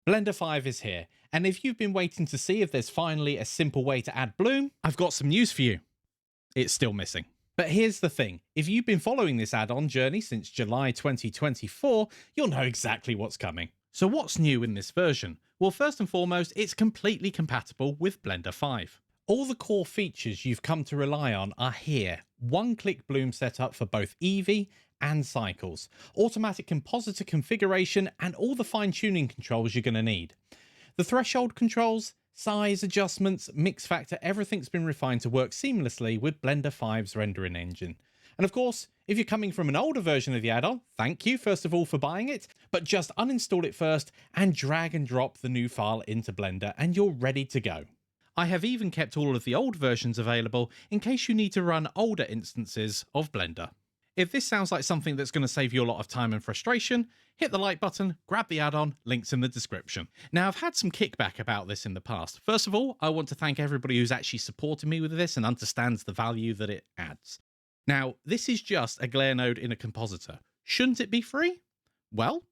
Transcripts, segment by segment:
Blender 5 is here, and if you've been waiting to see if there's finally a simple way to add bloom, I've got some news for you. It's still missing. But here's the thing, if you've been following this add-on journey since July 2024, you'll know exactly what's coming. So what's new in this version? Well, first and foremost, it's completely compatible with Blender 5. All the core features you've come to rely on are here. One-click bloom setup for both Eevee and cycles, automatic compositor configuration, and all the fine-tuning controls you're going to need. The threshold controls, size adjustments, mix factor, everything's been refined to work seamlessly with Blender 5's rendering engine. And of course, if you're coming from an older version of the add-on, thank you first of all for buying it, but just uninstall it first and drag and drop the new file into Blender and you're ready to go. I have even kept all of the old versions available in case you need to run older instances of Blender. If this sounds like something that's going to save you a lot of time and frustration, hit the like button, grab the add-on, links in the description. Now, I've had some kickback about this in the past. First of all, I want to thank everybody who's actually supported me with this and understands the value that it adds. Now, this is just a glare node in a compositor. Shouldn't it be free? Well,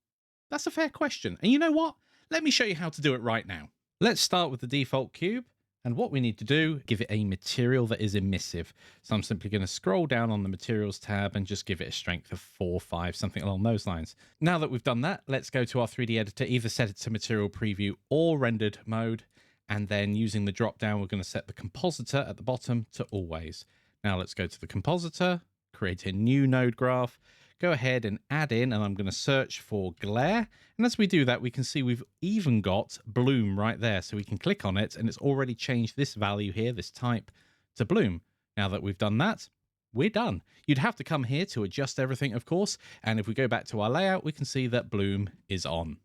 that's a fair question. And you know what? Let me show you how to do it right now. Let's start with the default cube. And what we need to do, give it a material that is emissive. So I'm simply going to scroll down on the materials tab and just give it a strength of 4, 5, something along those lines. Now that we've done that, let's go to our 3D editor, either set it to material preview or rendered mode. And then using the drop down, we're going to set the compositor at the bottom to always. Now let's go to the compositor, create a new node graph, go ahead and add in, and I'm going to search for glare. And as we do that, we can see we've even got bloom right there. So we can click on it and it's already changed this value here, this type, to bloom. Now that we've done that, we're done. You'd have to come here to adjust everything, of course. And if we go back to our layout, we can see that bloom is on.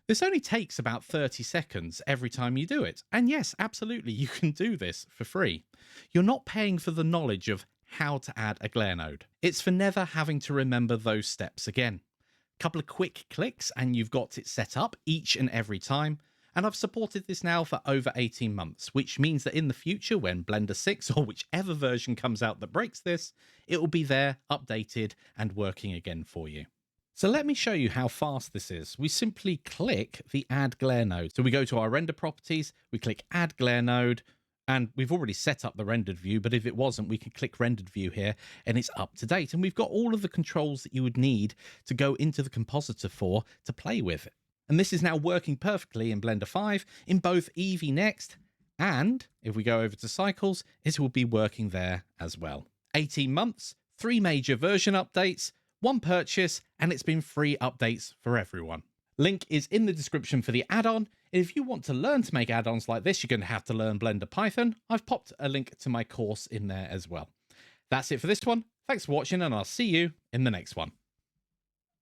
This only takes about 30 seconds every time you do it. And yes, absolutely, you can do this for free. You're not paying for the knowledge of how to add a glare node. It's for never having to remember those steps again. A couple of quick clicks and you've got it set up each and every time. And I've supported this now for over 18 months, which means that in the future, when Blender 6 or whichever version comes out that breaks this, it will be there, updated and working again for you. So let me show you how fast this is. We simply click the Add Glare node. So we go to our render properties, we click Add Glare node, and we've already set up the rendered view, but if it wasn't, we can click rendered view here and it's up to date. And we've got all of the controls that you would need to go into the compositor for to play with it. And this is now working perfectly in Blender 5 in both Eevee Next, and if we go over to cycles, it will be working there as well. 18 months, 3 major version updates, 1 purchase, and it's been free updates for everyone. Link is in the description for the add-on. If you want to learn to make add-ons like this, you're going to have to learn Blender Python. I've popped a link to my course in there as well. That's it for this one. Thanks for watching, and I'll see you in the next one.